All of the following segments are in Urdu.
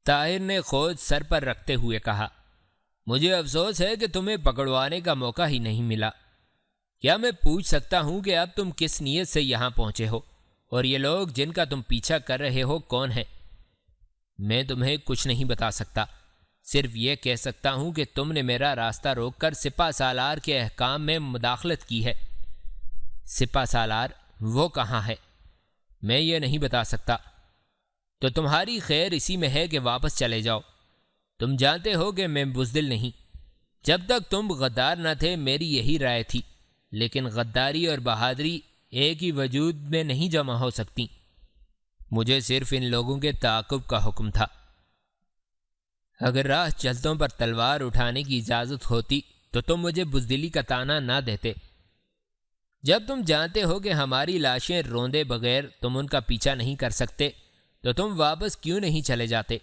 طاہر نے خود سر پر رکھتے ہوئے کہا، مجھے افسوس ہے کہ تمہیں پکڑوانے کا موقع ہی نہیں ملا۔ کیا میں پوچھ سکتا ہوں کہ اب تم کس نیت سے یہاں پہنچے ہو، اور یہ لوگ جن کا تم پیچھا کر رہے ہو کون ہیں؟ میں تمہیں کچھ نہیں بتا سکتا، صرف یہ کہہ سکتا ہوں کہ تم نے میرا راستہ روک کر سپہ سالار کے احکام میں مداخلت کی ہے۔ سپہ سالار وہ کہاں ہے؟ میں یہ نہیں بتا سکتا۔ تو تمہاری خیر اسی میں ہے کہ واپس چلے جاؤ۔ تم جانتے ہو کہ میں بزدل نہیں۔ جب تک تم غدار نہ تھے میری یہی رائے تھی، لیکن غداری اور بہادری ایک ہی وجود میں نہیں جمع ہو سکتی۔ مجھے صرف ان لوگوں کے تعاقب کا حکم تھا۔ اگر راہ چلتوں پر تلوار اٹھانے کی اجازت ہوتی تو تم مجھے بزدلی کا طعنہ نہ دیتے۔ جب تم جانتے ہو کہ ہماری لاشیں روندے بغیر تم ان کا پیچھا نہیں کر سکتے تو تم واپس کیوں نہیں چلے جاتے؟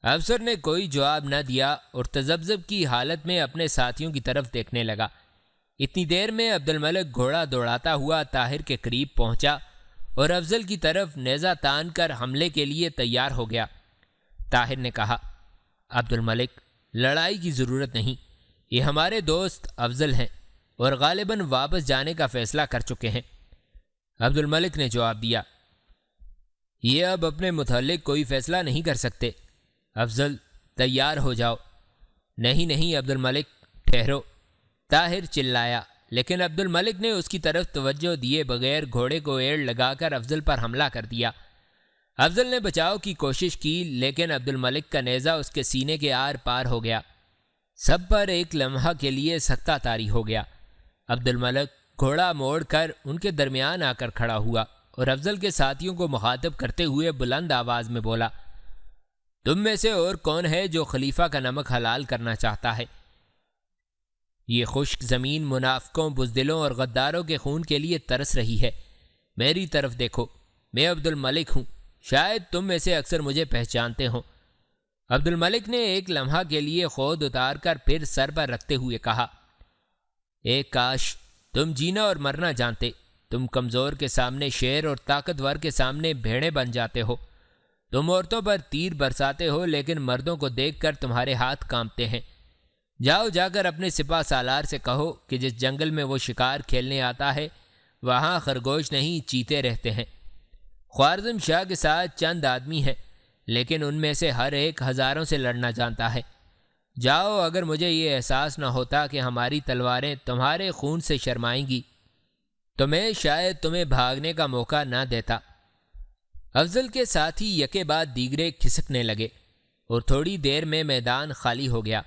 افسر نے کوئی جواب نہ دیا اور تذبذب کی حالت میں اپنے ساتھیوں کی طرف دیکھنے لگا۔ اتنی دیر میں عبد الملک گھوڑا دوڑاتا ہوا طاہر کے قریب پہنچا اور افضل کی طرف نیزہ تان کر حملے کے لیے تیار ہو گیا۔ طاہر نے کہا، عبد الملک، لڑائی کی ضرورت نہیں، یہ ہمارے دوست افضل ہیں اور غالباً واپس جانے کا فیصلہ کر چکے ہیں۔ عبد الملک نے جواب دیا، یہ اب اپنے متعلق کوئی فیصلہ نہیں کر سکتے۔ افضل، تیار ہو جاؤ۔ نہیں نہیں عبد الملک، ٹھہرو، طاہر چلایا، لیکن عبد الملک نے اس کی طرف توجہ دیے بغیر گھوڑے کو ایڑ لگا کر افضل پر حملہ کر دیا۔ افضل نے بچاؤ کی کوشش کی، لیکن عبد الملک کا نیزہ اس کے سینے کے آر پار ہو گیا۔ سب پر ایک لمحہ کے لیے سکتہ طاری ہو گیا۔ عبد الملک گھوڑا موڑ کر ان کے درمیان آ کر کھڑا ہوا اور افضل کے ساتھیوں کو مخاطب کرتے ہوئے بلند آواز میں بولا، تم میں سے اور کون ہے جو خلیفہ کا نمک حلال کرنا چاہتا ہے؟ یہ خشک زمین منافقوں، بزدلوں اور غداروں کے خون کے لیے ترس رہی ہے۔ میری طرف دیکھو، میں عبد الملک ہوں، شاید تم میں سے اکثر مجھے پہچانتے ہوں۔ عبد الملک نے ایک لمحہ کے لیے خود اتار کر پھر سر پر رکھتے ہوئے کہا، ایک کاش تم جینا اور مرنا جانتے۔ تم کمزور کے سامنے شیر اور طاقتور کے سامنے بھیڑیں بن جاتے ہو۔ تم عورتوں پر تیر برساتے ہو، لیکن مردوں کو دیکھ کر تمہارے ہاتھ کانپتے ہیں۔ جاؤ جا کر اپنے سپہ سالار سے کہو کہ جس جنگل میں وہ شکار کھیلنے آتا ہے وہاں خرگوش نہیں چیتے رہتے ہیں۔ خوارزم شاہ کے ساتھ چند آدمی ہیں، لیکن ان میں سے ہر ایک ہزاروں سے لڑنا جانتا ہے۔ جاؤ، اگر مجھے یہ احساس نہ ہوتا کہ ہماری تلواریں تمہارے خون سے شرمائیں گی تو میں شاید تمہیں بھاگنے کا موقع نہ دیتا۔ افضل کے ساتھی یکے بعد دیگرے کھسکنے لگے اور تھوڑی دیر میں میدان خالی ہو گیا۔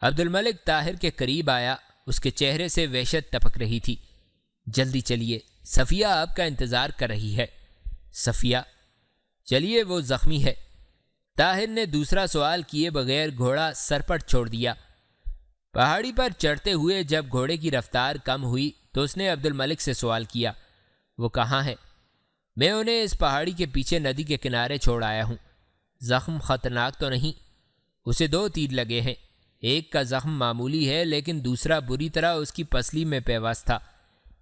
عبد الملک طاہر کے قریب آیا، اس کے چہرے سے وحشت ٹپک رہی تھی۔ جلدی چلیے، صفیہ آپ کا انتظار کر رہی ہے۔ صفیہ؟ چلیے، وہ زخمی ہے۔ طاہر نے دوسرا سوال کیے بغیر گھوڑا سر پر چھوڑ دیا۔ پہاڑی پر چڑھتے ہوئے جب گھوڑے کی رفتار کم ہوئی تو اس نے عبد الملک سے سوال کیا، وہ کہاں ہے؟ میں انہیں اس پہاڑی کے پیچھے ندی کے کنارے چھوڑ آیا ہوں۔ زخم خطرناک تو نہیں؟ اسے 2 تیر لگے ہیں، ایک کا زخم معمولی ہے لیکن دوسرا بری طرح اس کی پسلی میں پیوست تھا۔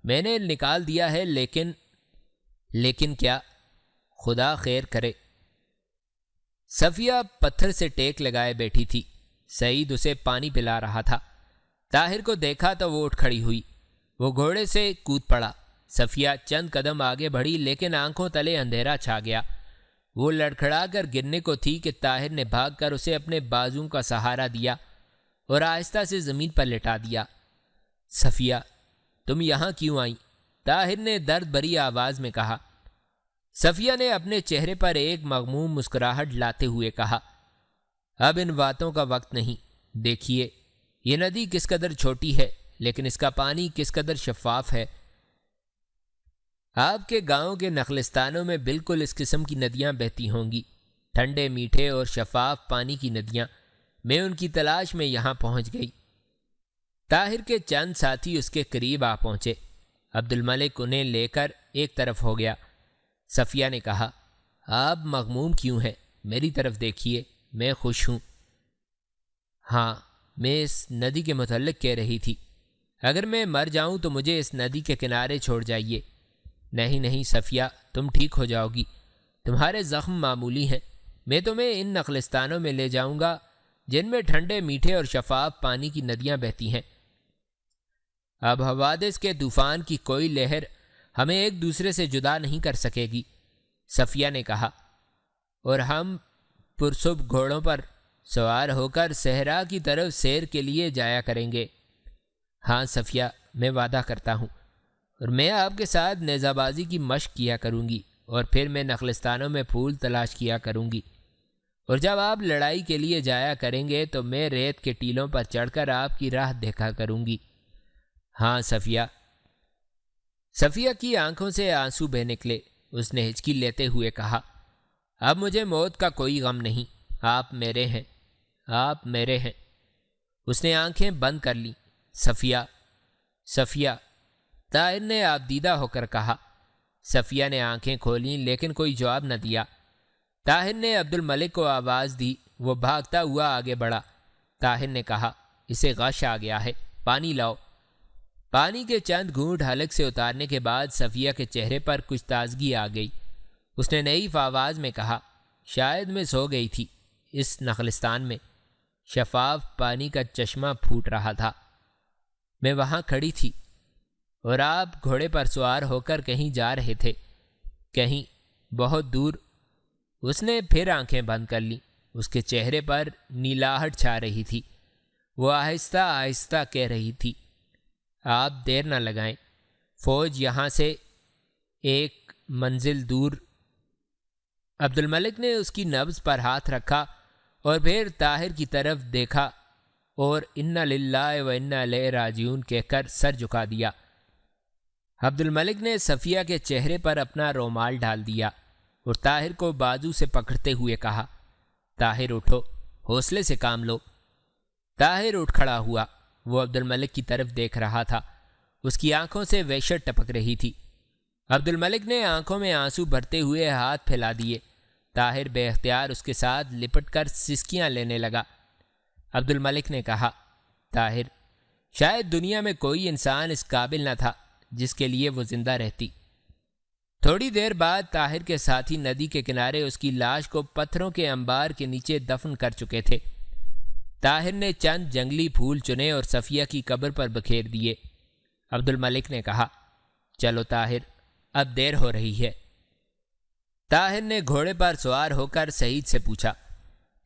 میں نے نکال دیا ہے، لیکن کیا؟ خدا خیر کرے۔ صفیہ پتھر سے ٹیک لگائے بیٹھی تھی۔ سعید اسے پانی پلا رہا تھا۔ طاہر کو دیکھا تو وہ اٹھ کھڑی ہوئی۔ وہ گھوڑے سے کود پڑا۔ صفیہ چند قدم آگے بڑھی، لیکن آنکھوں تلے اندھیرا چھا گیا۔ وہ لڑکھڑا کر گرنے کو تھی کہ طاہر نے بھاگ کر اسے اپنے بازوں کا سہارا دیا اور آہستہ سے زمین پر لٹا دیا۔ صفیہ، تم یہاں کیوں آئیں؟ طاہر نے درد بھری آواز میں کہا۔ صفیہ نے اپنے چہرے پر ایک مغموم مسکراہٹ لاتے ہوئے کہا، اب ان باتوں کا وقت نہیں۔ دیکھیے، یہ ندی کس قدر چھوٹی ہے، لیکن اس کا پانی کس قدر شفاف ہے۔ آپ کے گاؤں کے نخلستانوں میں بالکل اس قسم کی ندیاں بہتی ہوں گی، ٹھنڈے میٹھے اور شفاف پانی کی ندیاں۔ میں ان کی تلاش میں یہاں پہنچ گئی۔ طاہر کے چند ساتھی اس کے قریب آ پہنچے۔ عبد الملک انہیں لے کر ایک طرف ہو گیا۔ صفیہ نے کہا، آپ مغموم کیوں ہیں؟ میری طرف دیکھیے، میں خوش ہوں۔ ہاں، میں اس ندی کے متعلق کہہ رہی تھی۔ اگر میں مر جاؤں تو مجھے اس ندی کے کنارے چھوڑ جائیے۔ نہیں نہیں صفیہ، تم ٹھیک ہو جاؤ گی، تمہارے زخم معمولی ہیں۔ میں تمہیں ان نخلستانوں میں لے جاؤں گا جن میں ٹھنڈے میٹھے اور شفاف پانی کی ندیاں بہتی ہیں۔ اب حوادث کے طوفان کی کوئی لہر ہمیں ایک دوسرے سے جدا نہیں کر سکے گی، صفیہ نے کہا، اور ہم پرصبح گھوڑوں پر سوار ہو کر صحرا کی طرف سیر کے لیے جایا کریں گے۔ ہاں صفیہ، میں وعدہ کرتا ہوں، اور میں آپ کے ساتھ نیزہ بازی کی مشق کیا کروں گی، اور پھر میں نخلستانوں میں پھول تلاش کیا کروں گی، اور جب آپ لڑائی کے لیے جایا کریں گے تو میں ریت کے ٹیلوں پر چڑھ کر آپ کی راہ دیکھا کروں گی۔ ہاں صفیہ۔ صفیہ کی آنکھوں سے آنسو بہہ نکلے۔ اس نے ہچکی لیتے ہوئے کہا، اب مجھے موت کا کوئی غم نہیں، آپ میرے ہیں، آپ میرے ہیں۔ اس نے آنکھیں بند کر لیں۔ صفیہ، صفیہ، طاہر نے آپ دیدہ ہو کر کہا۔ صفیہ نے آنکھیں کھولیں لیکن کوئی جواب نہ دیا۔ طاہر نے عبد الملک کو آواز دی۔ وہ بھاگتا ہوا آگے بڑھا۔ طاہر نے کہا، اسے غش آ گیا ہے، پانی لاؤ۔ پانی کے چند گھونٹ حلق سے اتارنے کے بعد صفیہ کے چہرے پر کچھ تازگی آ گئی۔ اس نے نئی آواز میں کہا، شاید میں سو گئی تھی۔ اس نخلستان میں شفاف پانی کا چشمہ پھوٹ رہا تھا۔ میں وہاں کھڑی تھی اور آپ گھوڑے پر سوار ہو کر کہیں جا رہے تھے، کہیں بہت دور۔ اس نے پھر آنکھیں بند کر لیں۔ اس کے چہرے پر نیلاہٹ چھا رہی تھی۔ وہ آہستہ آہستہ کہہ رہی تھی، آپ دیر نہ لگائیں، فوج یہاں سے ایک منزل دور۔ عبد الملک نے اس کی نبض پر ہاتھ رکھا اور پھر طاہر کی طرف دیکھا اور انا للہ و انا الیہ راجعون کہہ کر سر جھکا دیا۔ عبد الملک نے صفیہ کے چہرے پر اپنا رومال ڈال دیا اور طاہر کو بازو سے پکڑتے ہوئے کہا، طاہر اٹھو، حوصلے سے کام لو۔ طاہر اٹھ کھڑا ہوا۔ وہ عبد الملک کی طرف دیکھ رہا تھا۔ اس کی آنکھوں سے وحشت ٹپک رہی تھی۔ عبد الملک نے آنکھوں میں آنسو بھرتے ہوئے ہاتھ پھیلا دیے۔ طاہر بے اختیار اس کے ساتھ لپٹ کر سسکیاں لینے لگا۔ عبد الملک نے کہا، طاہر، شاید دنیا میں کوئی انسان اس قابل نہ تھا جس کے لیے وہ زندہ رہتی۔ تھوڑی دیر بعد طاہر کے ساتھی ندی کے کنارے اس کی لاش کو پتھروں کے انبار کے نیچے دفن کر چکے تھے۔ طاہر نے چند جنگلی پھول چنے اور صفیہ کی قبر پر بکھیر دیے۔ عبد الملک نے کہا، چلو طاہر، اب دیر ہو رہی ہے۔ طاہر نے گھوڑے پر سوار ہو کر سعید سے پوچھا،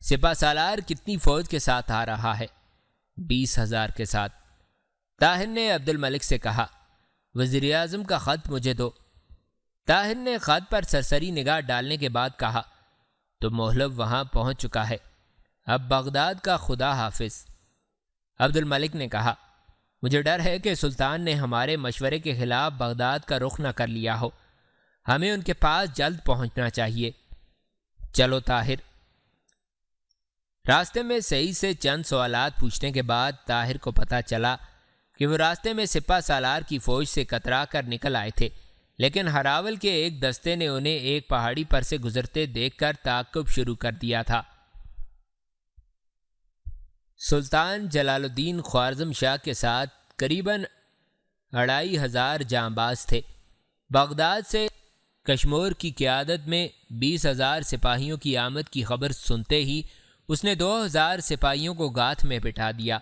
سپہ سالار کتنی فوج کے ساتھ آ رہا ہے؟ 20,000 کے ساتھ۔ طاہر نے عبد الملک سے کہا، وزیر اعظم کا خط مجھے دو۔ طاہر نے خط پر سرسری نگاہ ڈالنے کے بعد کہا، تو مہلب وہاں پہنچ چکا ہے، اب بغداد کا خدا حافظ۔ عبد الملک نے کہا، مجھے ڈر ہے کہ سلطان نے ہمارے مشورے کے خلاف بغداد کا رخ نہ کر لیا ہو، ہمیں ان کے پاس جلد پہنچنا چاہیے۔ چلو طاہر۔ راستے میں سعید سے چند سوالات پوچھنے کے بعد طاہر کو پتہ چلا کہ وہ راستے میں سپہ سالار کی فوج سے کترا کر نکل آئے تھے، لیکن ہراول کے ایک دستے نے انہیں ایک پہاڑی پر سے گزرتے دیکھ کر تعقب شروع کر دیا تھا۔ سلطان جلال الدین خوارزم شاہ کے ساتھ قریباً 2500 جانباز تھے۔ بغداد سے کشمور کی قیادت میں 20,000 سپاہیوں کی آمد کی خبر سنتے ہی اس نے 2,000 سپاہیوں کو گاتھ میں بٹھا دیا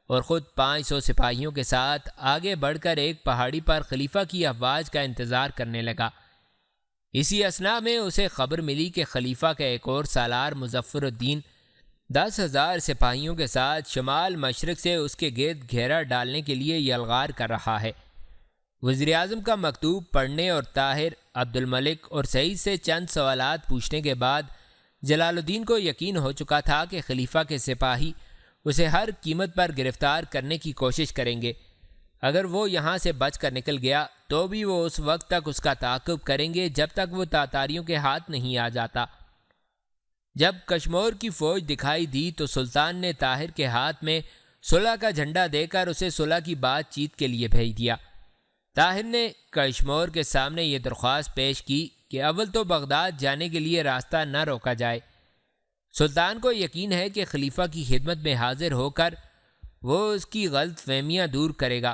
اور خود 500 سپاہیوں کے ساتھ آگے بڑھ کر ایک پہاڑی پر خلیفہ کی افواج کا انتظار کرنے لگا۔ اسی اثناء میں اسے خبر ملی کہ خلیفہ کا ایک اور سالار مظفر الدین 10,000 سپاہیوں کے ساتھ شمال مشرق سے اس کے گرد گھیرا ڈالنے کے لیے یلغار کر رہا ہے۔ وزیر اعظم کا مکتوب پڑھنے اور طاہر، عبد الملک اور سعید سے چند سوالات پوچھنے کے بعد جلال الدین کو یقین ہو چکا تھا کہ خلیفہ کے سپاہی اسے ہر قیمت پر گرفتار کرنے کی کوشش کریں گے۔ اگر وہ یہاں سے بچ کر نکل گیا تو بھی وہ اس وقت تک اس کا تعاقب کریں گے جب تک وہ تاتاریوں کے ہاتھ نہیں آ جاتا۔ جب کشمور کی فوج دکھائی دی تو سلطان نے طاہر کے ہاتھ میں صلح کا جھنڈا دے کر اسے صلح کی بات چیت کے لیے بھیج دیا۔ طاہر نے کشمور کے سامنے یہ درخواست پیش کی کہ اول تو بغداد جانے کے لیے راستہ نہ روکا جائے۔ سلطان کو یقین ہے کہ خلیفہ کی خدمت میں حاضر ہو کر وہ اس کی غلط فہمیاں دور کرے گا،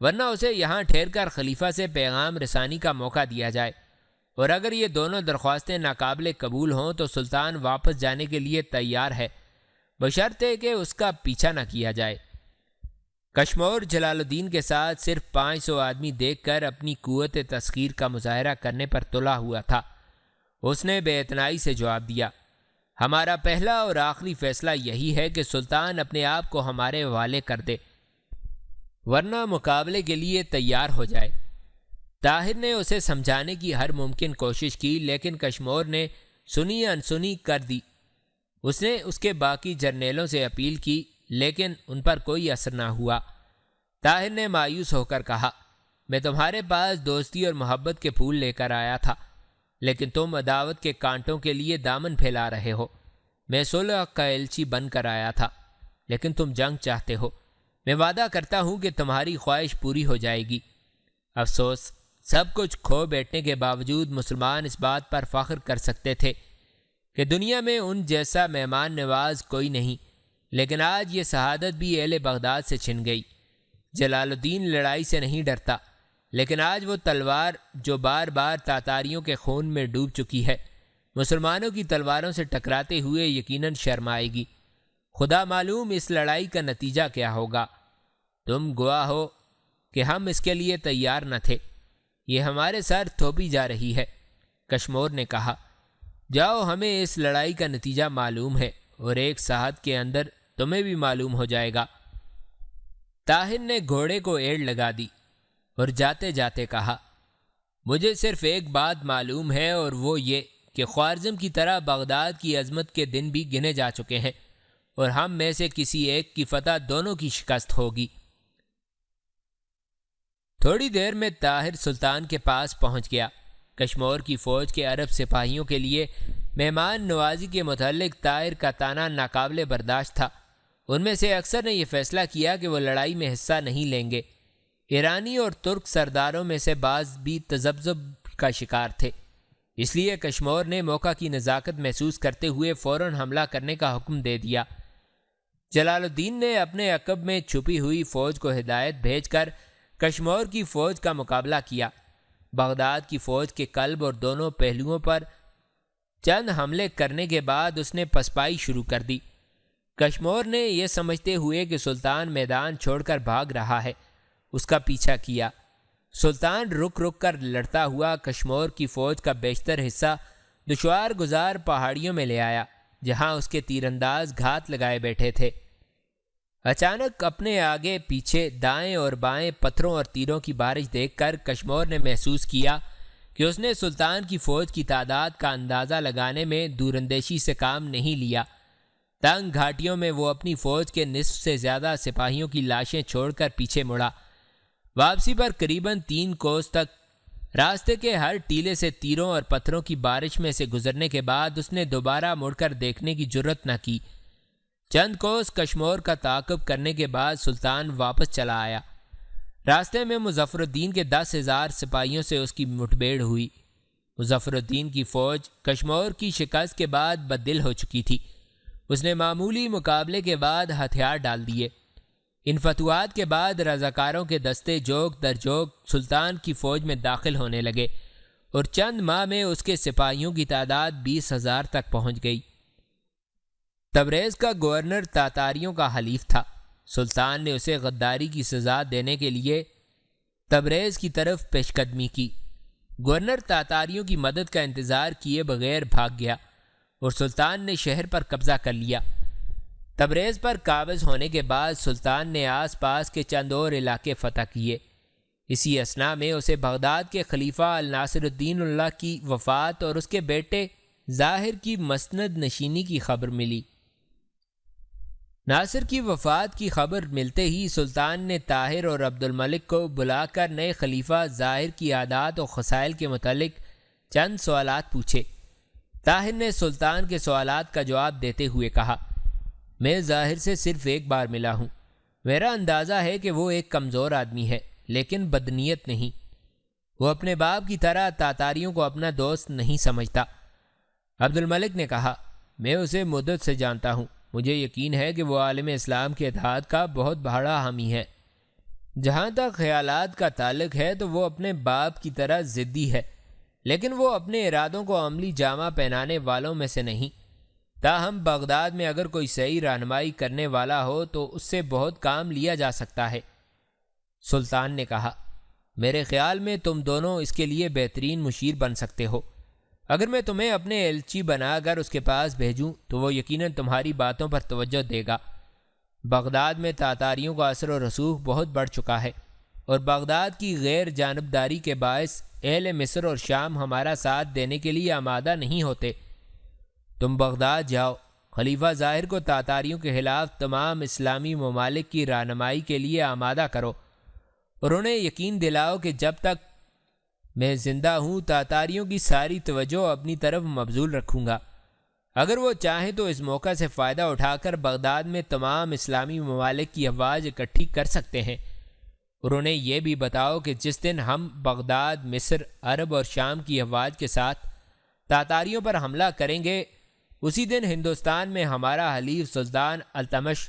ورنہ اسے یہاں ٹھہر کر خلیفہ سے پیغام رسانی کا موقع دیا جائے اور اگر یہ دونوں درخواستیں ناقابل قبول ہوں تو سلطان واپس جانے کے لیے تیار ہے، بشرطے کہ اس کا پیچھا نہ کیا جائے۔ کشمور جلال الدین کے ساتھ صرف 500 آدمی دیکھ کر اپنی قوت تسخیر کا مظاہرہ کرنے پر تلا ہوا تھا۔ اس نے بے اعتنائی سے جواب دیا، ہمارا پہلا اور آخری فیصلہ یہی ہے کہ سلطان اپنے آپ کو ہمارے حوالے کر دے، ورنہ مقابلے کے لیے تیار ہو جائے۔ طاہر نے اسے سمجھانے کی ہر ممکن کوشش کی، لیکن کشمور نے سنی انسنی کر دی۔ اس نے اس کے باقی جرنیلوں سے اپیل کی، لیکن ان پر کوئی اثر نہ ہوا۔ طاہر نے مایوس ہو کر کہا، میں تمہارے پاس دوستی اور محبت کے پھول لے کر آیا تھا، لیکن تم عداوت کے کانٹوں کے لیے دامن پھیلا رہے ہو۔ میں صلح کا ایلچی بن کر آیا تھا، لیکن تم جنگ چاہتے ہو۔ میں وعدہ کرتا ہوں کہ تمہاری خواہش پوری ہو جائے گی۔ افسوس، سب کچھ کھو بیٹھنے کے باوجود مسلمان اس بات پر فخر کر سکتے تھے کہ دنیا میں ان جیسا مہمان نواز کوئی نہیں، لیکن آج یہ شہادت بھی اہل بغداد سے چھن گئی۔ جلال الدین لڑائی سے نہیں ڈرتا، لیکن آج وہ تلوار جو بار بار تاتاریوں کے خون میں ڈوب چکی ہے، مسلمانوں کی تلواروں سے ٹکراتے ہوئے یقیناً شرمائے گی۔ خدا معلوم اس لڑائی کا نتیجہ کیا ہوگا۔ تم گواہ ہو کہ ہم اس کے لیے تیار نہ تھے۔ یہ ہمارے سر تھوپی جا رہی ہے۔ کشمور نے کہا، جاؤ، ہمیں اس لڑائی کا نتیجہ معلوم ہے، اور ایک ساعت کے اندر تمہیں بھی معلوم ہو جائے گا۔ طاہر نے گھوڑے کو ایڑ لگا دی اور جاتے جاتے کہا، مجھے صرف ایک بات معلوم ہے، اور وہ یہ کہ خوارزم کی طرح بغداد کی عظمت کے دن بھی گنے جا چکے ہیں، اور ہم میں سے کسی ایک کی فتح دونوں کی شکست ہوگی۔ تھوڑی دیر میں طاہر سلطان کے پاس پہنچ گیا۔ کشمور کی فوج کے عرب سپاہیوں کے لیے مہمان نوازی کے متعلق طاہر کا طعنہ ناقابل برداشت تھا۔ ان میں سے اکثر نے یہ فیصلہ کیا کہ وہ لڑائی میں حصہ نہیں لیں گے۔ ایرانی اور ترک سرداروں میں سے بعض بھی تذبذب کا شکار تھے، اس لیے کشمور نے موقع کی نزاکت محسوس کرتے ہوئے فوراً حملہ کرنے کا حکم دے دیا۔ جلال الدین نے اپنے عقب میں چھپی ہوئی فوج کو ہدایت بھیج کر کشمور کی فوج کا مقابلہ کیا۔ بغداد کی فوج کے قلب اور دونوں پہلوؤں پر چند حملے کرنے کے بعد اس نے پسپائی شروع کر دی۔ کشمور نے یہ سمجھتے ہوئے کہ سلطان میدان چھوڑ کر بھاگ رہا ہے، اس کا پیچھا کیا۔ سلطان رک رک کر لڑتا ہوا کشمور کی فوج کا بیشتر حصہ دشوار گزار پہاڑیوں میں لے آیا، جہاں اس کے تیر انداز گھات لگائے بیٹھے تھے۔ اچانک اپنے آگے پیچھے دائیں اور بائیں پتھروں اور تیروں کی بارش دیکھ کر کشمور نے محسوس کیا کہ اس نے سلطان کی فوج کی تعداد کا اندازہ لگانے میں دوراندیشی سے کام نہیں لیا۔ تنگ گھاٹیوں میں وہ اپنی فوج کے نصف سے زیادہ سپاہیوں کی لاشیں چھوڑ کر پیچھے مڑا۔ واپسی پر قریباً 3 کوس تک راستے کے ہر ٹیلے سے تیروں اور پتھروں کی بارش میں سے گزرنے کے بعد اس نے دوبارہ مڑ کر دیکھنے کی جرت نہ کی۔ چند کوس کشمور کا تعاقب کرنے کے بعد سلطان واپس چلا آیا۔ راستے میں مظفر الدین کے 10,000 سپاہیوں سے اس کی مٹبھیڑ ہوئی۔ مظفر الدین کی فوج کشمور کی شکست کے بعد بددل ہو چکی تھی۔ اس نے معمولی مقابلے کے بعد ہتھیار ڈال دیے۔ ان فتوحات کے بعد رضاکاروں کے دستے جوگ در جوگ سلطان کی فوج میں داخل ہونے لگے، اور چند ماہ میں اس کے سپاہیوں کی تعداد 20,000 تک پہنچ گئی۔ تبریز کا گورنر تاتاریوں کا حلیف تھا۔ سلطان نے اسے غداری کی سزا دینے کے لیے تبریز کی طرف پیش قدمی کی۔ گورنر تاتاریوں کی مدد کا انتظار کیے بغیر بھاگ گیا، اور سلطان نے شہر پر قبضہ کر لیا۔ تبریز پر قابض ہونے کے بعد سلطان نے آس پاس کے چند اور علاقے فتح کیے۔ اسی اثناء میں اسے بغداد کے خلیفہ الناصر الدین اللہ کی وفات اور اس کے بیٹے ظاہر کی مسند نشینی کی خبر ملی۔ ناصر کی وفات کی خبر ملتے ہی سلطان نے طاہر اور عبد الملک کو بلا کر نئے خلیفہ ظاہر کی عادات و خصائل کے متعلق چند سوالات پوچھے۔ طاہر نے سلطان کے سوالات کا جواب دیتے ہوئے کہا، میں ظاہر سے صرف ایک بار ملا ہوں۔ میرا اندازہ ہے کہ وہ ایک کمزور آدمی ہے، لیکن بدنیت نہیں۔ وہ اپنے باپ کی طرح تاتاریوں کو اپنا دوست نہیں سمجھتا۔ عبد الملک نے کہا، میں اسے مدت سے جانتا ہوں، مجھے یقین ہے کہ وہ عالم اسلام کے اتحاد کا بہت بڑا حامی ہے۔ جہاں تک خیالات کا تعلق ہے تو وہ اپنے باپ کی طرح ضدی ہے، لیکن وہ اپنے ارادوں کو عملی جامہ پہنانے والوں میں سے نہیں۔ تاہم بغداد میں اگر کوئی صحیح رہنمائی کرنے والا ہو تو اس سے بہت کام لیا جا سکتا ہے۔ سلطان نے کہا، میرے خیال میں تم دونوں اس کے لیے بہترین مشیر بن سکتے ہو۔ اگر میں تمہیں اپنے ایلچی بنا کر اس کے پاس بھیجوں تو وہ یقیناً تمہاری باتوں پر توجہ دے گا۔ بغداد میں تاتاریوں کا اثر و رسوخ بہت بڑھ چکا ہے، اور بغداد کی غیر جانبداری کے باعث اہل مصر اور شام ہمارا ساتھ دینے کے لیے آمادہ نہیں ہوتے۔ تم بغداد جاؤ، خلیفہ ظاہر کو تاتاریوں کے خلاف تمام اسلامی ممالک کی رہنمائی کے لیے آمادہ کرو، اور انہیں یقین دلاؤ کہ جب تک میں زندہ ہوں تاتاریوں کی ساری توجہ اپنی طرف مبذول رکھوں گا۔ اگر وہ چاہیں تو اس موقع سے فائدہ اٹھا کر بغداد میں تمام اسلامی ممالک کی افواج اکٹھی کر سکتے ہیں، اور انہیں یہ بھی بتاؤ کہ جس دن ہم بغداد، مصر، عرب اور شام کی افواج کے ساتھ تاتاریوں پر حملہ کریں گے، اسی دن ہندوستان میں ہمارا حلیف سلطان التمش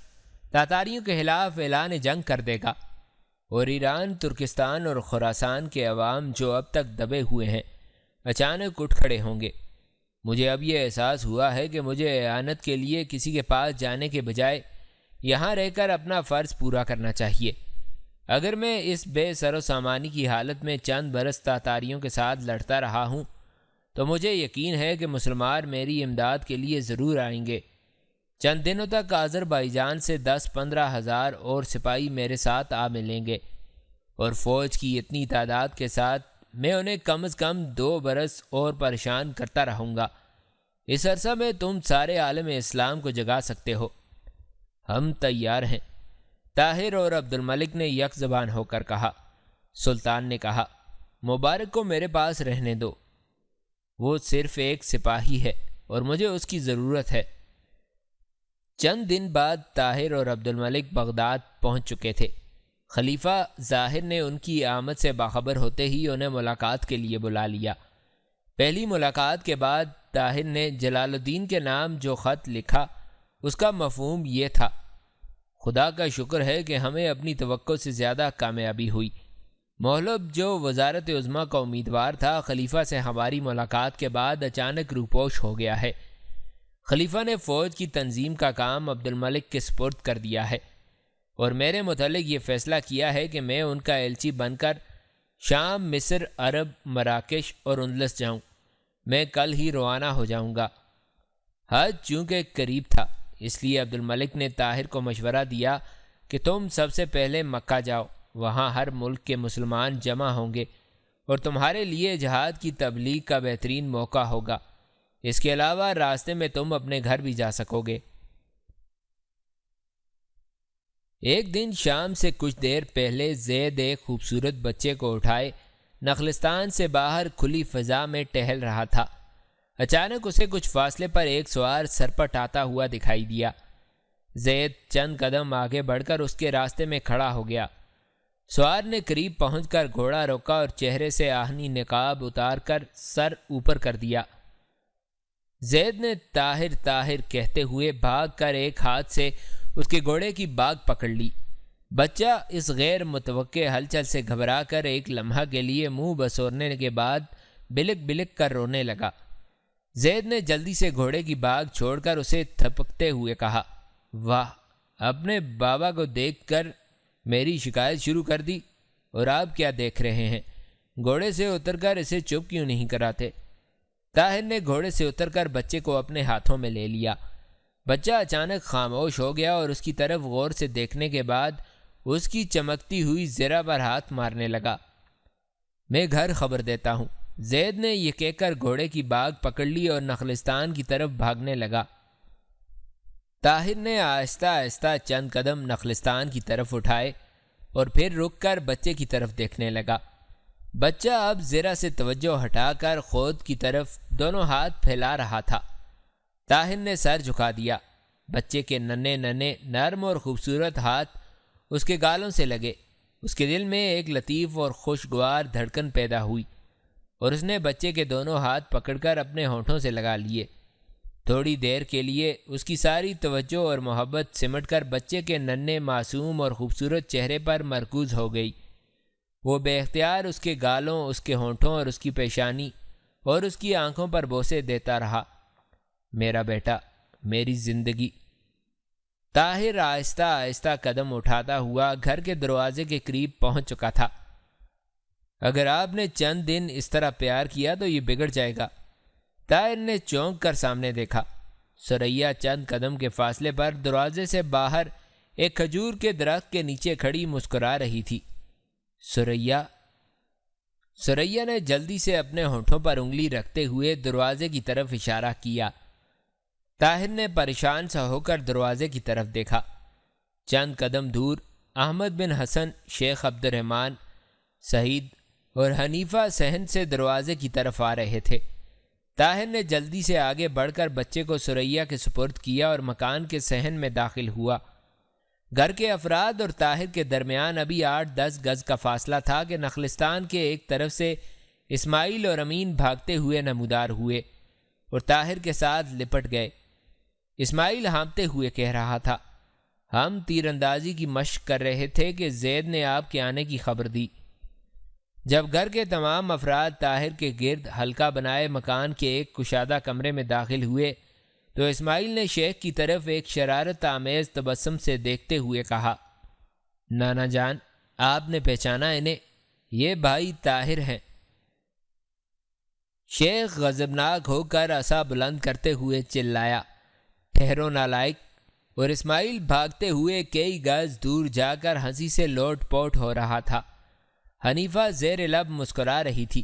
تاتاریوں کے خلاف اعلان جنگ کر دے گا، اور ایران، ترکستان اور خراسان کے عوام جو اب تک دبے ہوئے ہیں اچانک اٹھ کھڑے ہوں گے۔ مجھے اب یہ احساس ہوا ہے کہ مجھے اعانت کے لیے کسی کے پاس جانے کے بجائے یہاں رہ کر اپنا فرض پورا کرنا چاہیے۔ اگر میں اس بے سر و سامانی کی حالت میں چند برس تاتاریوں کے ساتھ لڑتا رہا ہوں تو مجھے یقین ہے کہ مسلمان میری امداد کے لیے ضرور آئیں گے۔ چند دنوں تک آذربائیجان سے 10-15 ہزار اور سپاہی میرے ساتھ آ ملیں گے، اور فوج کی اتنی تعداد کے ساتھ میں انہیں کم از کم 2 برس اور پریشان کرتا رہوں گا۔ اس عرصہ میں تم سارے عالم اسلام کو جگا سکتے ہو۔ ہم تیار ہیں، طاہر اور عبد الملک نے یک زبان ہو کر کہا۔ سلطان نے کہا، مبارک کو میرے پاس رہنے دو، وہ صرف ایک سپاہی ہے اور مجھے اس کی ضرورت ہے۔ چند دن بعد طاہر اور عبد الملک بغداد پہنچ چکے تھے۔ خلیفہ ظاہر نے ان کی آمد سے باخبر ہوتے ہی انہیں ملاقات کے لیے بلا لیا۔ پہلی ملاقات کے بعد طاہر نے جلال الدین کے نام جو خط لکھا اس کا مفہوم یہ تھا، خدا کا شکر ہے کہ ہمیں اپنی توقع سے زیادہ کامیابی ہوئی۔ مولب جو وزارت عظمیٰ کا امیدوار تھا، خلیفہ سے ہماری ملاقات کے بعد اچانک روپوش ہو گیا ہے۔ خلیفہ نے فوج کی تنظیم کا کام عبد الملک کے سپرد کر دیا ہے، اور میرے متعلق یہ فیصلہ کیا ہے کہ میں ان کا ایلچی بن کر شام، مصر، عرب، مراکش اور اندلس جاؤں۔ میں کل ہی روانہ ہو جاؤں گا۔ حج چونکہ قریب تھا، اس لیے عبد الملک نے طاہر کو مشورہ دیا کہ تم سب سے پہلے مکہ جاؤ، وہاں ہر ملک کے مسلمان جمع ہوں گے اور تمہارے لیے جہاد کی تبلیغ کا بہترین موقع ہوگا۔ اس کے علاوہ راستے میں تم اپنے گھر بھی جا سکو گے۔ ایک دن شام سے کچھ دیر پہلے زید ایک خوبصورت بچے کو اٹھائے نخلستان سے باہر کھلی فضا میں ٹہل رہا تھا۔ اچانک اسے کچھ فاصلے پر ایک سوار سرپٹ آتا ہوا دکھائی دیا۔ زید چند قدم آگے بڑھ کر اس کے راستے میں کھڑا ہو گیا۔ سوار نے قریب پہنچ کر گھوڑا روکا اور چہرے سے آہنی نقاب اتار کر سر اوپر کر دیا۔ زید نے طاہر طاہر کہتے ہوئے بھاگ کر ایک ہاتھ سے اس کے گھوڑے کی باگ پکڑ لی۔ بچہ اس غیر متوقع ہلچل سے گھبرا کر ایک لمحہ کے لیے منہ بسورنے کے بعد بلک بلک کر رونے لگا۔ زید نے جلدی سے گھوڑے کی باگ چھوڑ کر اسے تھپکتے ہوئے کہا، واہ، اپنے بابا کو دیکھ کر میری شکایت شروع کر دی، اور آپ کیا دیکھ رہے ہیں؟ گھوڑے سے اتر کر اسے چپ کیوں نہیں کراتے؟ طاہر نے گھوڑے سے اتر کر بچے کو اپنے ہاتھوں میں لے لیا۔ بچہ اچانک خاموش ہو گیا اور اس کی طرف غور سے دیکھنے کے بعد اس کی چمکتی ہوئی زرہ پر ہاتھ مارنے لگا۔ میں گھر خبر دیتا ہوں۔ زید نے یہ کہہ کر گھوڑے کی باگ پکڑ لی اور نخلستان کی طرف بھاگنے لگا۔ طاہر نے آہستہ آہستہ چند قدم نخلستان کی طرف اٹھائے اور پھر رک کر بچے کی طرف دیکھنے لگا۔ بچہ اب زرہ سے توجہ ہٹا کر خود کی طرف دونوں ہاتھ پھیلا رہا تھا۔ طاہر نے سر جھکا دیا۔ بچے کے ننھے ننھے نرم اور خوبصورت ہاتھ اس کے گالوں سے لگے۔ اس کے دل میں ایک لطیف اور خوشگوار دھڑکن پیدا ہوئی اور اس نے بچے کے دونوں ہاتھ پکڑ کر اپنے ہونٹوں سے لگا لیے۔ تھوڑی دیر کے لیے اس کی ساری توجہ اور محبت سمٹ کر بچے کے ننھے معصوم اور خوبصورت چہرے پر مرکوز ہو گئی۔ وہ بے اختیار اس کے گالوں، اس کے ہونٹوں اور اس کی پیشانی اور اس کی آنکھوں پر بوسے دیتا رہا۔ میرا بیٹا، میری زندگی۔ طاہر آہستہ آہستہ قدم اٹھاتا ہوا گھر کے دروازے کے قریب پہنچ چکا تھا۔ اگر آپ نے چند دن اس طرح پیار کیا تو یہ بگڑ جائے گا۔ طاہر نے چونک کر سامنے دیکھا۔ ثریا چند قدم کے فاصلے پر دروازے سے باہر ایک کھجور کے درخت کے نیچے کھڑی مسکرا رہی تھی۔ ثریا نے جلدی سے اپنے ہونٹوں پر انگلی رکھتے ہوئے دروازے کی طرف اشارہ کیا۔ طاہر نے پریشان سا ہو کر دروازے کی طرف دیکھا۔ چند قدم دور احمد بن حسن، شیخ عبد الرحمن، سعید اور حنیفہ صحن سے دروازے کی طرف آ رہے تھے۔ طاہر نے جلدی سے آگے بڑھ کر بچے کو ثریا کے سپرد کیا اور مکان کے صحن میں داخل ہوا۔ گھر کے افراد اور طاہر کے درمیان ابھی 8-10 گز کا فاصلہ تھا کہ نخلستان کے ایک طرف سے اسماعیل اور امین بھاگتے ہوئے نمودار ہوئے اور طاہر کے ساتھ لپٹ گئے۔ اسماعیل ہانپتے ہوئے کہہ رہا تھا، ہم تیر اندازی کی مشق کر رہے تھے کہ زید نے آپ کے آنے کی خبر دی۔ جب گھر کے تمام افراد طاہر کے گرد حلقہ بنائے مکان کے ایک کشادہ کمرے میں داخل ہوئے تو اسماعیل نے شیخ کی طرف ایک شرارت آمیز تبسم سے دیکھتے ہوئے کہا، نانا جان، آپ نے پہچانا انہیں؟ یہ بھائی طاہر ہیں۔ شیخ غضبناک ہو کر عصا بلند کرتے ہوئے چلایا، ٹھہرو نالائق، اور اسماعیل بھاگتے ہوئے کئی گز دور جا کر ہنسی سے لوٹ پوٹ ہو رہا تھا۔ حنیفہ زیر لب مسکرا رہی تھی،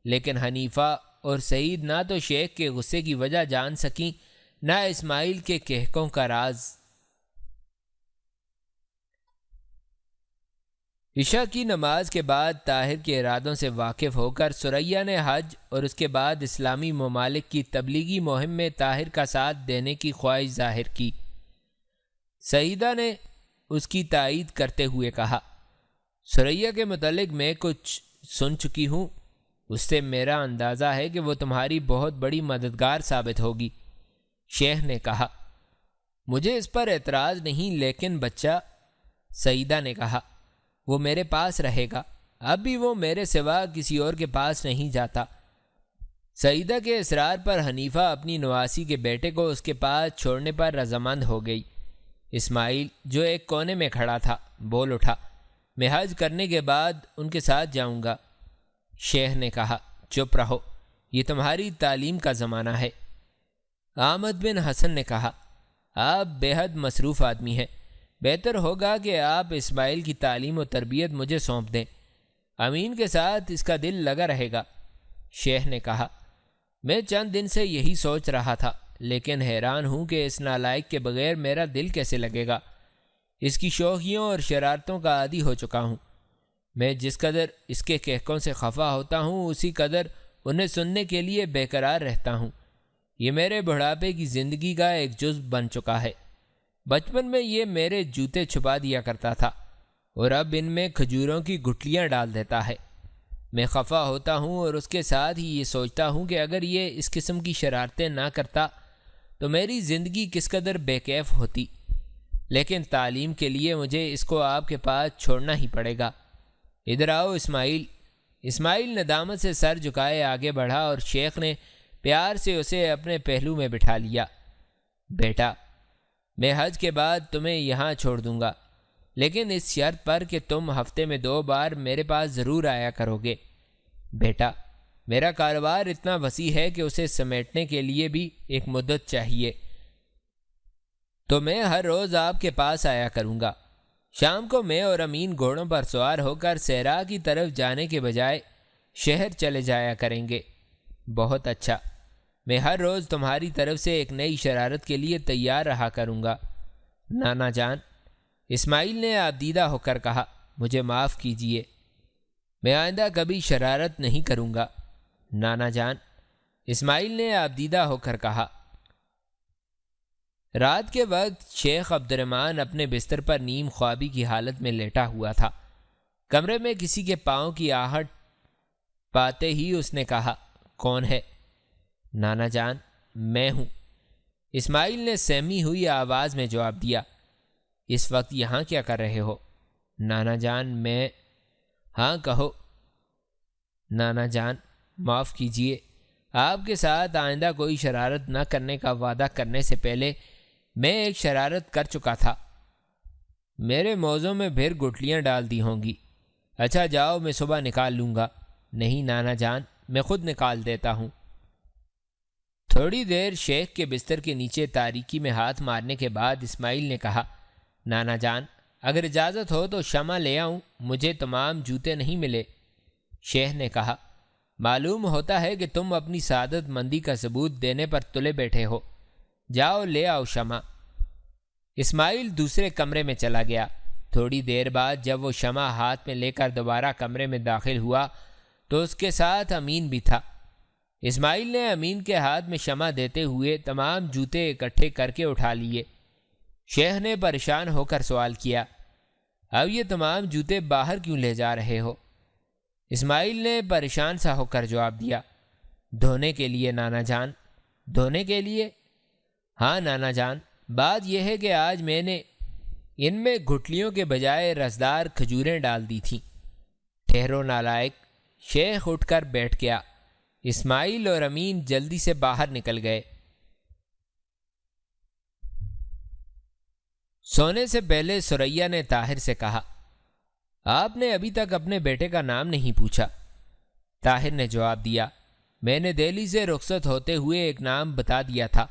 لیکن حنیفہ اور سعید نہ تو شیخ کے غصے کی وجہ جان سکیں نہ اسماعیل کے کہکوں کا راز۔ عشاء کی نماز کے بعد طاہر کے ارادوں سے واقف ہو کر ثریا نے حج اور اس کے بعد اسلامی ممالک کی تبلیغی مہم میں طاہر کا ساتھ دینے کی خواہش ظاہر کی۔ سعیدہ نے اس کی تائید کرتے ہوئے کہا، ثریا کے متعلق میں کچھ سن چکی ہوں، اس سے میرا اندازہ ہے کہ وہ تمہاری بہت بڑی مددگار ثابت ہوگی۔ شیخ نے کہا، مجھے اس پر اعتراض نہیں، لیکن بچہ، سعیدہ نے کہا، وہ میرے پاس رہے گا، اب بھی وہ میرے سوا کسی اور کے پاس نہیں جاتا۔ سعیدہ کے اصرار پر حنیفہ اپنی نواسی کے بیٹے کو اس کے پاس چھوڑنے پر رضامند ہو گئی۔ اسماعیل جو ایک کونے میں کھڑا تھا بول اٹھا، میں حج کرنے کے بعد ان کے ساتھ جاؤں گا۔ شیخ نے کہا، چپ رہو، یہ تمہاری تعلیم کا زمانہ ہے۔ احمد بن حسن نے کہا، آپ بے حد مصروف آدمی ہیں، بہتر ہوگا کہ آپ اسماعیل کی تعلیم و تربیت مجھے سونپ دیں، امین کے ساتھ اس کا دل لگا رہے گا۔ شیخ نے کہا، میں چند دن سے یہی سوچ رہا تھا، لیکن حیران ہوں کہ اس نالائق کے بغیر میرا دل کیسے لگے گا۔ اس کی شوخیوں اور شرارتوں کا عادی ہو چکا ہوں۔ میں جس قدر اس کے کہکوں سے خفا ہوتا ہوں، اسی قدر انہیں سننے کے لیے بے قرار رہتا ہوں۔ یہ میرے بڑھاپے کی زندگی کا ایک جزو بن چکا ہے۔ بچپن میں یہ میرے جوتے چھپا دیا کرتا تھا اور اب ان میں کھجوروں کی گٹھلیاں ڈال دیتا ہے۔ میں خفا ہوتا ہوں اور اس کے ساتھ ہی یہ سوچتا ہوں کہ اگر یہ اس قسم کی شرارتیں نہ کرتا تو میری زندگی کس قدر بے کیف ہوتی، لیکن تعلیم کے لیے مجھے اس کو آپ کے پاس چھوڑنا ہی پڑے گا۔ ادھر آؤ اسماعیل۔ اسماعیل ندامت سے سر جھکائے آگے بڑھا اور شیخ نے پیار سے اسے اپنے پہلو میں بٹھا لیا۔ بیٹا، میں حج کے بعد تمہیں یہاں چھوڑ دوں گا، لیکن اس شرط پر کہ تم ہفتے میں 2 بار میرے پاس ضرور آیا کرو گے۔ بیٹا، میرا کاروبار اتنا وسیع ہے کہ اسے سمیٹنے کے لیے بھی ایک مدت چاہیے، تو میں ہر روز آپ کے پاس آیا کروں گا۔ شام کو میں اور امین گھوڑوں پر سوار ہو کر صحرا کی طرف جانے کے بجائے شہر چلے جایا کریں گے۔ بہت اچھا، میں ہر روز تمہاری طرف سے ایک نئی شرارت کے لیے تیار رہا کروں گا۔ نانا جان، اسماعیل نے آبدیدہ ہو کر کہا، مجھے معاف کیجیے، میں آئندہ کبھی شرارت نہیں کروں گا۔ نانا جان، اسماعیل نے آبدیدہ ہو کر کہا۔ رات کے وقت شیخ عبد الرحمن اپنے بستر پر نیم خوابی کی حالت میں لیٹا ہوا تھا۔ کمرے میں کسی کے پاؤں کی آہٹ پاتے ہی اس نے کہا، کون ہے؟ نانا جان، میں ہوں، اسماعیل نے سہمی ہوئی آواز میں جواب دیا۔ اس وقت یہاں کیا کر رہے ہو؟ نانا جان، میں… ہاں کہو۔ نانا جان، معاف کیجیے، آپ کے ساتھ آئندہ کوئی شرارت نہ کرنے کا وعدہ کرنے سے پہلے میں ایک شرارت کر چکا تھا۔ میرے موزوں میں پھر گٹھلیاں ڈال دی ہوں گی۔ اچھا جاؤ، میں صبح نکال لوں گا۔ نہیں نانا جان، میں خود نکال دیتا ہوں۔ تھوڑی دیر شیخ کے بستر کے نیچے تاریکی میں ہاتھ مارنے کے بعد اسماعیل نے کہا، نانا جان اگر اجازت ہو تو شمع لے آؤں، مجھے تمام جوتے نہیں ملے۔ شیخ نے کہا، معلوم ہوتا ہے کہ تم اپنی سعادت مندی کا ثبوت دینے پر تلے بیٹھے ہو، جاؤ لے آؤ شمع۔ اسماعیل دوسرے کمرے میں چلا گیا۔ تھوڑی دیر بعد جب وہ شمع ہاتھ میں لے کر دوبارہ کمرے میں داخل ہوا تو اس کے ساتھ امین بھی تھا۔ اسماعیل نے امین کے ہاتھ میں شمع دیتے ہوئے تمام جوتے اکٹھے کر کے اٹھا لیے۔ شیخ نے پریشان ہو کر سوال کیا، اب یہ تمام جوتے باہر کیوں لے جا رہے ہو؟ اسماعیل نے پریشان سا ہو کر جواب دیا، دھونے کے لیے نانا جان۔ دھونے کے لیے؟ ہاں نانا جان، بات یہ ہے کہ آج میں نے ان میں گٹھلیوں کے بجائے رسدار کھجوریں ڈال دی تھیں۔ ٹھہرو نالائق۔ شیخ اٹھ کر بیٹھ گیا۔ اسماعیل اور امین جلدی سے باہر نکل گئے۔ سونے سے پہلے ثریا نے طاہر سے کہا، آپ نے ابھی تک اپنے بیٹے کا نام نہیں پوچھا۔ طاہر نے جواب دیا، میں نے دہلی سے رخصت ہوتے ہوئے ایک نام بتا دیا تھا۔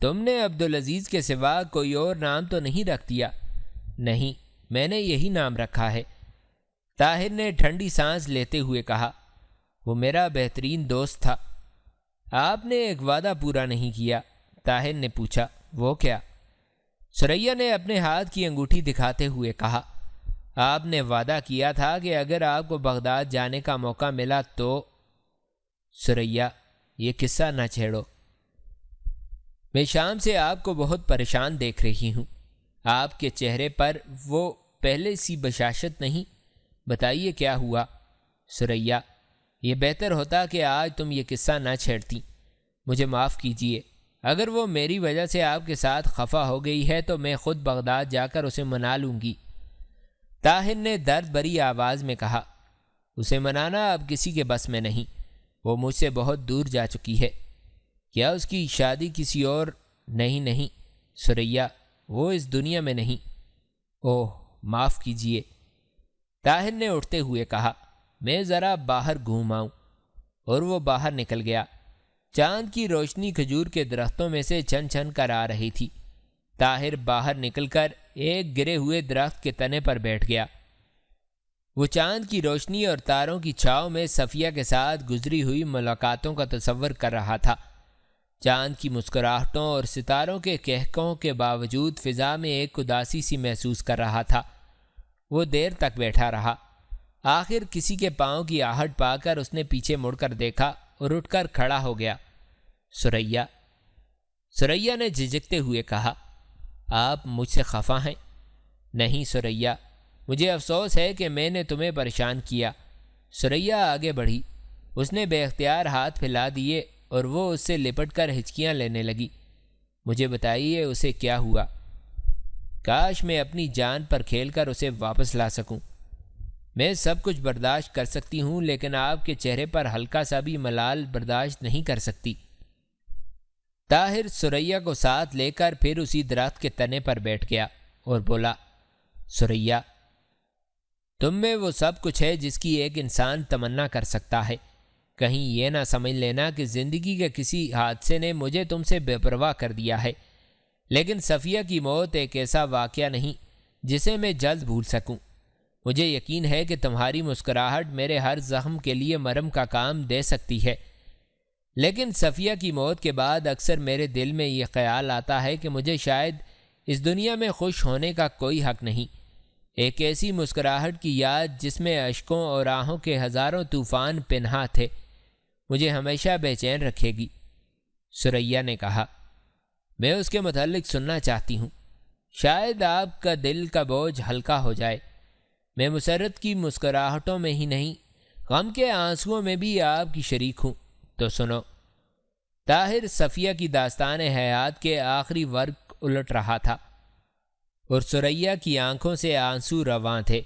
تم نے عبدالعزیز کے سوا کوئی اور نام تو نہیں رکھ دیا؟ نہیں، میں نے یہی نام رکھا ہے۔ طاہر نے ٹھنڈی سانس لیتے ہوئے کہا، وہ میرا بہترین دوست تھا۔ آپ نے ایک وعدہ پورا نہیں کیا۔ طاہر نے پوچھا، وہ کیا؟ ثریا نے اپنے ہاتھ کی انگوٹھی دکھاتے ہوئے کہا، آپ نے وعدہ کیا تھا کہ اگر آپ کو بغداد جانے کا موقع ملا تو… ثریا، یہ قصہ نہ چھیڑو۔ میں شام سے آپ کو بہت پریشان دیکھ رہی ہوں۔ آپ کے چہرے پر وہ پہلے سی بشاشت نہیں۔ بتائیے کیا ہوا؟ ثریا، یہ بہتر ہوتا کہ آج تم یہ قصہ نہ چھیڑتی۔ مجھے معاف کیجیے، اگر وہ میری وجہ سے آپ کے ساتھ خفا ہو گئی ہے تو میں خود بغداد جا کر اسے منا لوں گی۔ طاہر نے درد بھری آواز میں کہا، اسے منانا اب کسی کے بس میں نہیں، وہ مجھ سے بہت دور جا چکی ہے۔ کیا اس کی شادی کسی اور… نہیں ثریا، وہ اس دنیا میں نہیں۔ اوہ معاف کیجیے۔ طاہر نے اٹھتے ہوئے کہا، میں ذرا باہر گھوم آؤں، اور وہ باہر نکل گیا۔ چاند کی روشنی کھجور کے درختوں میں سے چھن چھن کر آ رہی تھی۔ طاہر باہر نکل کر ایک گرے ہوئے درخت کے تنے پر بیٹھ گیا۔ وہ چاند کی روشنی اور تاروں کی چھاؤں میں صفیہ کے ساتھ گزری ہوئی ملاقاتوں کا تصور کر رہا تھا۔ چاند کی مسکراہٹوں اور ستاروں کے کہکوں کے باوجود فضا میں ایک اداسی سی محسوس کر رہا تھا۔ وہ دیر تک بیٹھا رہا۔ آخر کسی کے پاؤں کی آہٹ پا کر اس نے پیچھے مڑ کر دیکھا اور اٹھ کر کھڑا ہو گیا۔ ثریا۔ ثریا نے جھجکتے ہوئے کہا، آپ مجھ سے خفا ہیں؟ نہیں ثریا، مجھے افسوس ہے کہ میں نے تمہیں پریشان کیا۔ ثریا آگے بڑھی۔ اس نے بے اختیار ہاتھ پھیلا دیے اور وہ اس سے لپٹ کر ہچکیاں لینے لگی۔ مجھے بتائیے اسے کیا ہوا؟ کاش میں اپنی جان پر کھیل کر اسے واپس لا سکوں۔ میں سب کچھ برداشت کر سکتی ہوں، لیکن آپ کے چہرے پر ہلکا سا بھی ملال برداشت نہیں کر سکتی۔ طاہر ثریا کو ساتھ لے کر پھر اسی درخت کے تنے پر بیٹھ گیا اور بولا، ثریا، تم میں وہ سب کچھ ہے جس کی ایک انسان تمنا کر سکتا ہے۔ کہیں یہ نہ سمجھ لینا کہ زندگی کے کسی حادثے نے مجھے تم سے بے پرواہ کر دیا ہے، لیکن صفیہ کی موت ایک ایسا واقعہ نہیں جسے میں جلد بھول سکوں۔ مجھے یقین ہے کہ تمہاری مسکراہٹ میرے ہر زخم کے لیے مرہم کا کام دے سکتی ہے، لیکن صفیہ کی موت کے بعد اکثر میرے دل میں یہ خیال آتا ہے کہ مجھے شاید اس دنیا میں خوش ہونے کا کوئی حق نہیں۔ ایک ایسی مسکراہٹ کی یاد جس میں اشکوں اور آہوں کے ہزاروں طوفان پنہاں تھے مجھے ہمیشہ بے چین رکھے گی۔ ثریا نے کہا، میں اس کے متعلق سننا چاہتی ہوں، شاید آپ کا دل کا بوجھ ہلکا ہو جائے۔ میں مسرت کی مسکراہٹوں میں ہی نہیں، غم کے آنسوؤں میں بھی آپ کی شریک ہوں، تو سنو۔ طاہر صفیہ کی داستان حیات کے آخری ورق الٹ رہا تھا اور ثریا کی آنکھوں سے آنسو رواں تھے۔